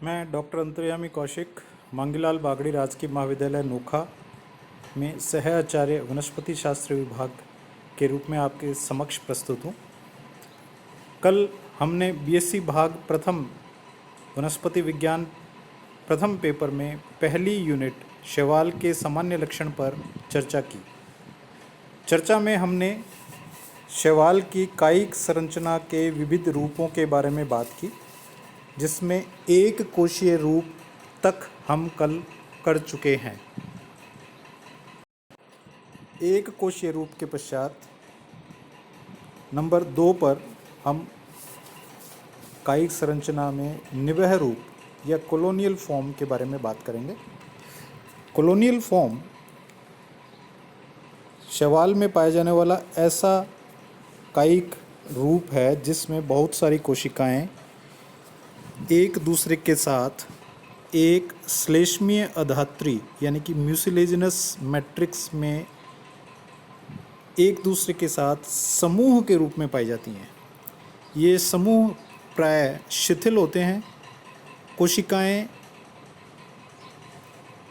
मैं डॉक्टर अंतर्यामी कौशिक मांगीलाल बागड़ी राजकीय महाविद्यालय नोखा में सह आचार्य वनस्पति शास्त्र विभाग के रूप में आपके समक्ष प्रस्तुत हूँ। कल हमने बीएससी भाग प्रथम वनस्पति विज्ञान प्रथम पेपर में पहली यूनिट शैवाल के सामान्य लक्षण पर चर्चा की। चर्चा में हमने शैवाल की कायिक संरचना के विविध रूपों के बारे में बात की, जिसमें एक कोशीय रूप तक हम कल कर चुके हैं। एक कोशीय रूप के पश्चात नंबर 2 पर हम कायिक संरचना में निवह रूप या कॉलोनियल फॉर्म के बारे में बात करेंगे। कॉलोनियल फॉर्म शैवाल में पाया जाने वाला ऐसा कायिक रूप है जिसमें बहुत सारी कोशिकाएं एक दूसरे के साथ एक श्लेष्मीय अधात्री यानी कि म्यूसिलेजिनस मैट्रिक्स में एक दूसरे के साथ समूह के रूप में पाई जाती हैं। ये समूह प्राय शिथिल होते हैं। कोशिकाएं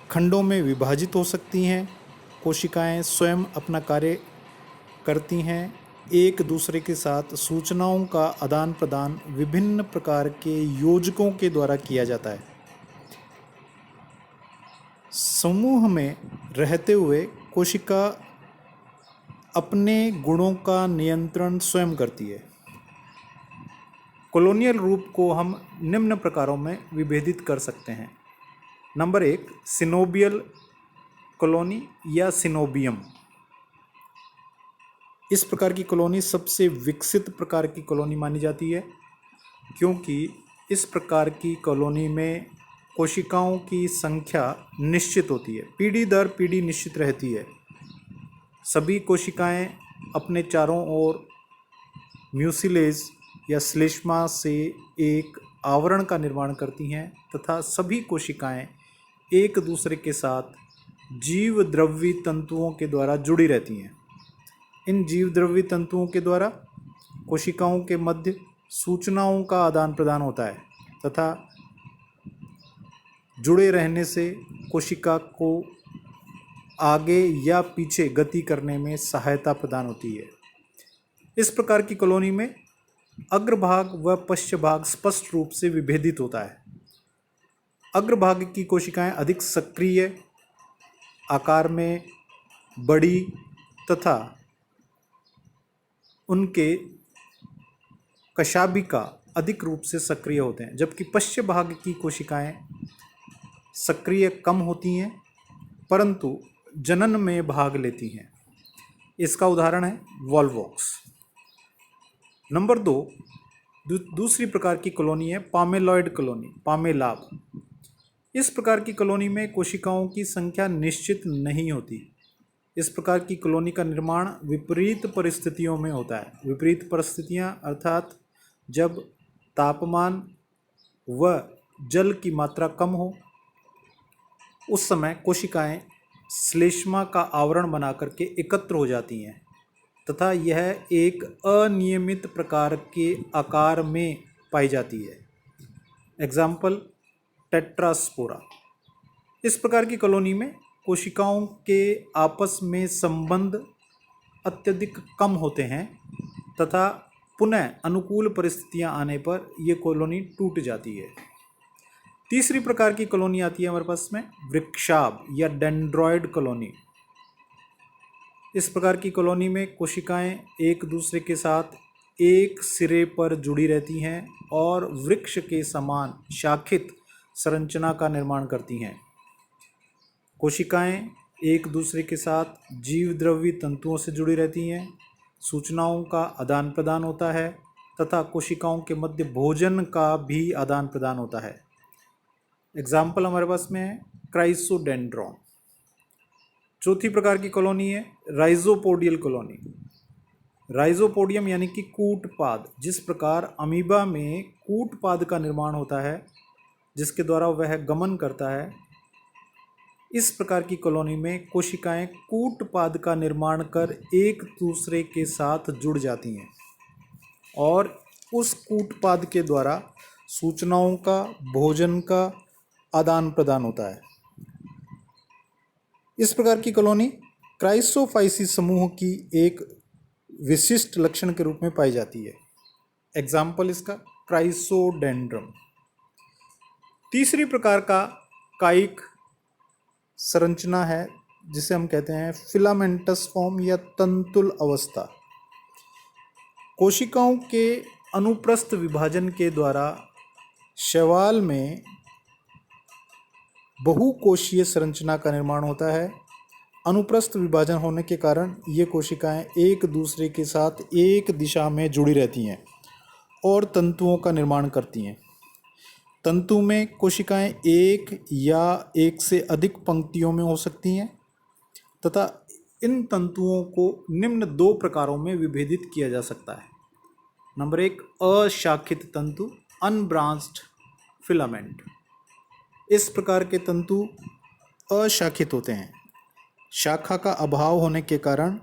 खंडों में विभाजित हो सकती हैं। कोशिकाएं स्वयं अपना कार्य करती हैं। एक दूसरे के साथ सूचनाओं का आदान प्रदान विभिन्न प्रकार के योजकों के द्वारा किया जाता है। समूह में रहते हुए कोशिका अपने गुणों का नियंत्रण स्वयं करती है। कॉलोनियल रूप को हम निम्न प्रकारों में विभेदित कर सकते हैं। नंबर 1, सिनोबियल कॉलोनी या सिनोबियम। इस प्रकार की कॉलोनी सबसे विकसित प्रकार की कॉलोनी मानी जाती है, क्योंकि इस प्रकार की कॉलोनी में कोशिकाओं की संख्या निश्चित होती है, पीढ़ी दर पीढ़ी निश्चित रहती है। सभी कोशिकाएं अपने चारों ओर म्यूसिलेज या श्लेष्मा से एक आवरण का निर्माण करती हैं तथा सभी कोशिकाएं एक दूसरे के साथ जीवद्रव्यी तंतुओं के द्वारा जुड़ी रहती हैं। इन जीवद्रव्यी तंतुओं के द्वारा कोशिकाओं के मध्य सूचनाओं का आदान प्रदान होता है तथा जुड़े रहने से कोशिका को आगे या पीछे गति करने में सहायता प्रदान होती है। इस प्रकार की कॉलोनी में अग्रभाग व पश्चभाग स्पष्ट रूप से विभेदित होता है। अग्रभाग की कोशिकाएं अधिक सक्रिय, आकार में बड़ी तथा उनके कशाभिका अधिक रूप से सक्रिय होते हैं, जबकि पश्चिम भाग की कोशिकाएं सक्रिय कम होती हैं परंतु जनन में भाग लेती हैं। इसका उदाहरण है वॉल्वॉक्स। नंबर 2, दूसरी प्रकार की कॉलोनी है पामेलॉइड कॉलोनी, पामेलाब। इस प्रकार की कॉलोनी में कोशिकाओं की संख्या निश्चित नहीं होती। इस प्रकार की कॉलोनी का निर्माण विपरीत परिस्थितियों में होता है। विपरीत परिस्थितियां अर्थात जब तापमान व जल की मात्रा कम हो, उस समय कोशिकाएं श्लेष्मा का आवरण बना करके एकत्र हो जाती हैं तथा यह एक अनियमित प्रकार के आकार में पाई जाती है। एग्जाम्पल टेट्रास्पोरा। इस प्रकार की कॉलोनी में कोशिकाओं के आपस में संबंध अत्यधिक कम होते हैं तथा पुनः अनुकूल परिस्थितियां आने पर यह कॉलोनी टूट जाती है। तीसरी प्रकार की कॉलोनी आती है हमारे पास में वृक्षाभ या डेंड्रॉइड कॉलोनी। इस प्रकार की कॉलोनी में कोशिकाएं एक दूसरे के साथ एक सिरे पर जुड़ी रहती हैं और वृक्ष के समान शाखित संरचना का निर्माण करती हैं। कोशिकाएं एक दूसरे के साथ जीवद्रव्यी तंतुओं से जुड़ी रहती हैं। सूचनाओं का आदान प्रदान होता है तथा कोशिकाओं के मध्य भोजन का भी आदान प्रदान होता है। एग्जाम्पल हमारे पास में है क्राइसोडेंड्रॉन। चौथी प्रकार की कॉलोनी है राइजोपोडियल कॉलोनी। राइजोपोडियम यानी कि कूटपाद। जिस प्रकार अमीबा में कूटपाद का निर्माण होता है जिसके द्वारा वह गमन करता है, इस प्रकार की कॉलोनी में कोशिकाएं कूटपाद का निर्माण कर एक दूसरे के साथ जुड़ जाती हैं और उस कूटपाद के द्वारा सूचनाओं का, भोजन का आदान प्रदान होता है। इस प्रकार की कॉलोनी क्राइसोफाइसिस समूह की एक विशिष्ट लक्षण के रूप में पाई जाती है। एग्जाम्पल इसका क्राइसोडेंड्रम। तीसरी प्रकार का कायिक संरचना है जिसे हम कहते हैं फिलामेंटस फॉर्म या तंतुल अवस्था। कोशिकाओं के अनुप्रस्थ विभाजन के द्वारा शैवाल में बहुकोशीय संरचना का निर्माण होता है। अनुप्रस्थ विभाजन होने के कारण ये कोशिकाएं एक दूसरे के साथ एक दिशा में जुड़ी रहती हैं और तंतुओं का निर्माण करती हैं। तंतु में कोशिकाएं एक या एक से अधिक पंक्तियों में हो सकती हैं तथा इन तंतुओं को निम्न दो प्रकारों में विभेदित किया जा सकता है। नंबर 1, अशाखित तंतु, अनब्रांच्ड फिलामेंट। इस प्रकार के तंतु अशाखित होते हैं। शाखा का अभाव होने के कारण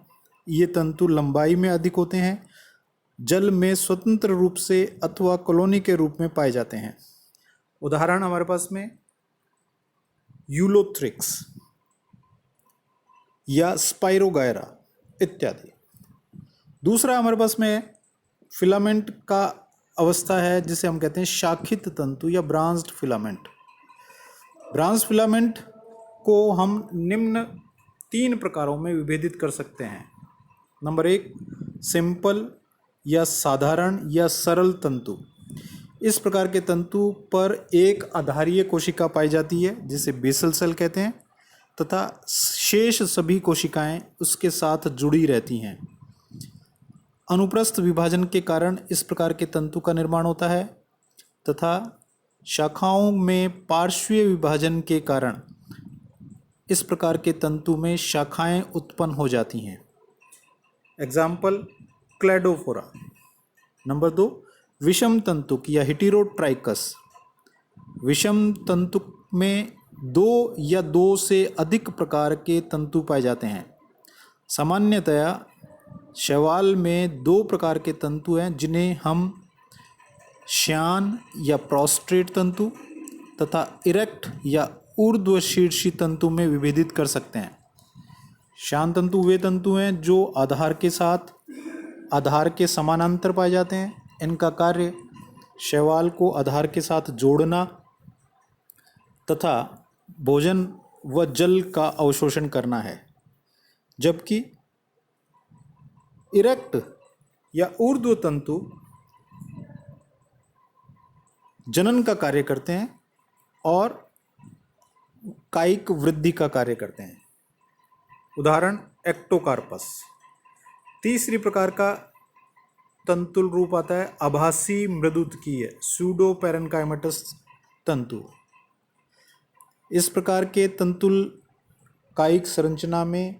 ये तंतु लंबाई में अधिक होते हैं, जल में स्वतंत्र रूप से अथवा कॉलोनी के रूप में पाए जाते हैं। उदाहरण हमारे पास में यूलोथ्रिक्स या स्पाइरोगायरा इत्यादि। दूसरा हमारे पास में फिलामेंट का अवस्था है जिसे हम कहते हैं शाखित तंतु या ब्रांच्ड फिलामेंट। ब्रांच फिलामेंट को हम निम्न 3 प्रकारों में विभेदित कर सकते हैं। नंबर 1, सिंपल या साधारण या सरल तंतु। इस प्रकार के तंतु पर एक आधारीय कोशिका पाई जाती है जिसे बेसल सेल कहते हैं तथा शेष सभी कोशिकाएं उसके साथ जुड़ी रहती हैं। अनुप्रस्थ विभाजन के कारण इस प्रकार के तंतु का निर्माण होता है तथा शाखाओं में पार्श्वीय विभाजन के कारण इस प्रकार के तंतु में शाखाएं उत्पन्न हो जाती हैं। Example Cladophora. नंबर 2, विषम तंतुक या हेटेरोट्राइकस। विषम तंतु में 2 या 2 से अधिक प्रकार के तंतु पाए जाते हैं। सामान्यतया शैवाल में 2 प्रकार के तंतु हैं जिन्हें हम श्यान या प्रोस्ट्रेट तंतु तथा इरेक्ट या ऊर्ध्वशीर्षी तंतु में विभेदित कर सकते हैं। श्यान तंतु वे तंतु हैं जो आधार के समानांतर पाए जाते हैं। इनका कार्य शैवाल को आधार के साथ जोड़ना तथा भोजन व जल का अवशोषण करना है, जबकि इरेक्ट या ऊर्ध्व तंतु जनन का कार्य करते हैं और कायिक वृद्धि का कार्य करते हैं। उदाहरण एक्टोकार्पस। तीसरी प्रकार का तंतुल रूप आता है आभासी मृदुतकीय सूडो पैरेन्काइमेटस तंतु। इस प्रकार के तंतुल कायिक संरचना में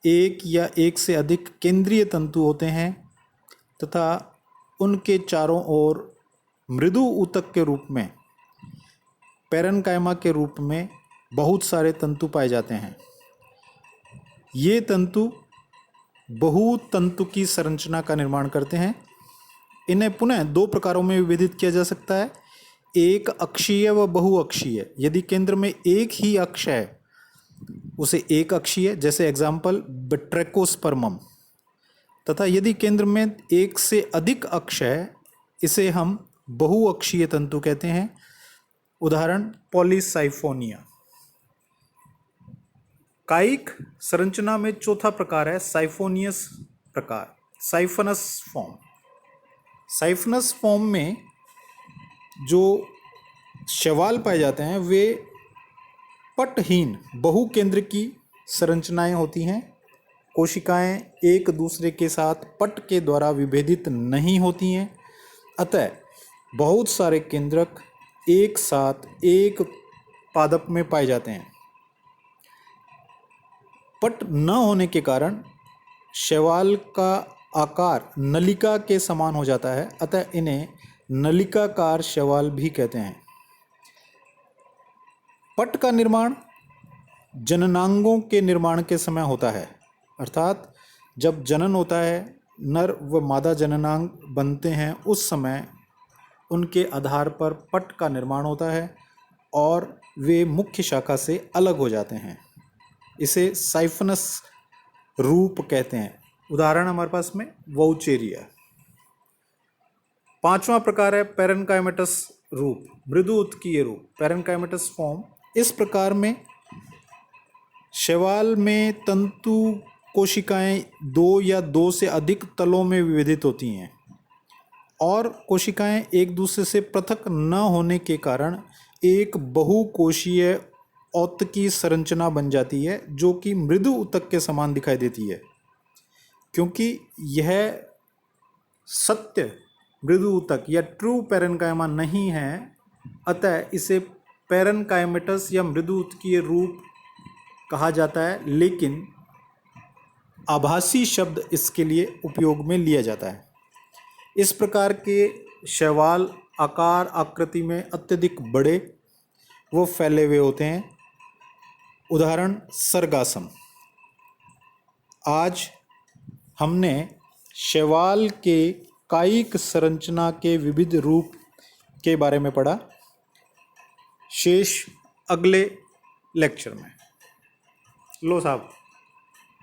एक या एक से अधिक केंद्रीय तंतु होते हैं तथा उनके चारों ओर मृदु ऊतक के रूप में पैरेन्काइमा के रूप में बहुत सारे तंतु पाए जाते हैं। ये तंतु बहुतंतु की संरचना का निर्माण करते हैं। इन्हें पुनः 2 प्रकारों में विभेदित किया जा सकता है, एक अक्षीय व बहुअक्षीय। यदि केंद्र में एक ही अक्ष है उसे एक अक्षीय, जैसे एग्जाम्पल ट्रैकोस्पर्मम, तथा यदि केंद्र में एक से अधिक अक्ष है इसे हम बहुअक्षीय तंतु कहते हैं। उदाहरण पॉलीसाइफोनिया। कायिक संरचना में चौथा प्रकार है साइफोनियस प्रकार, साइफनस फॉर्म। साइफनस फॉर्म में जो शैवाल पाए जाते हैं वे पटहीन बहुकेंद्र की संरचनाएं होती हैं। कोशिकाएं एक दूसरे के साथ पट के द्वारा विभेदित नहीं होती हैं, अतः बहुत सारे केंद्रक एक साथ एक पादप में पाए जाते हैं। पट न होने के कारण शैवाल का आकार नलिका के समान हो जाता है, अतः इन्हें नलिकाकार शैवाल भी कहते हैं। पट का निर्माण जननांगों के निर्माण के समय होता है, अर्थात जब जनन होता है, नर व मादा जननांग बनते हैं, उस समय उनके आधार पर पट का निर्माण होता है और वे मुख्य शाखा से अलग हो जाते हैं। इसे साइफनस रूप कहते हैं। उदाहरण हमारे पास में वोउचेरिया। पांचवा प्रकार है पैरेन्काइमेटस रूप, मृदु उत्कीय रूप, पैरेन्काइमेटस फॉर्म। इस प्रकार में शैवाल में तंतु कोशिकाएं दो या दो से अधिक तलों में विभेदित होती हैं और कोशिकाएं एक दूसरे से पृथक न होने के कारण एक बहुकोशीय औतकी संरचना बन जाती है जो कि मृदु ऊतक के समान दिखाई देती है। क्योंकि यह सत्य मृदु ऊतक या ट्रू पैरेन्काइमा नहीं है, अतः इसे पैरेन्काइमेटस या मृदु ऊतकीय रूप कहा जाता है, लेकिन आभासी शब्द इसके लिए उपयोग में लिया जाता है। इस प्रकार के शैवाल आकार आकृति में अत्यधिक बड़े व फैले हुए होते हैं। उदाहरण सर्गासम। आज हमने शैवाल के कायिक संरचना के विविध रूप के बारे में पढ़ा। शेष अगले लेक्चर में। लो साहब।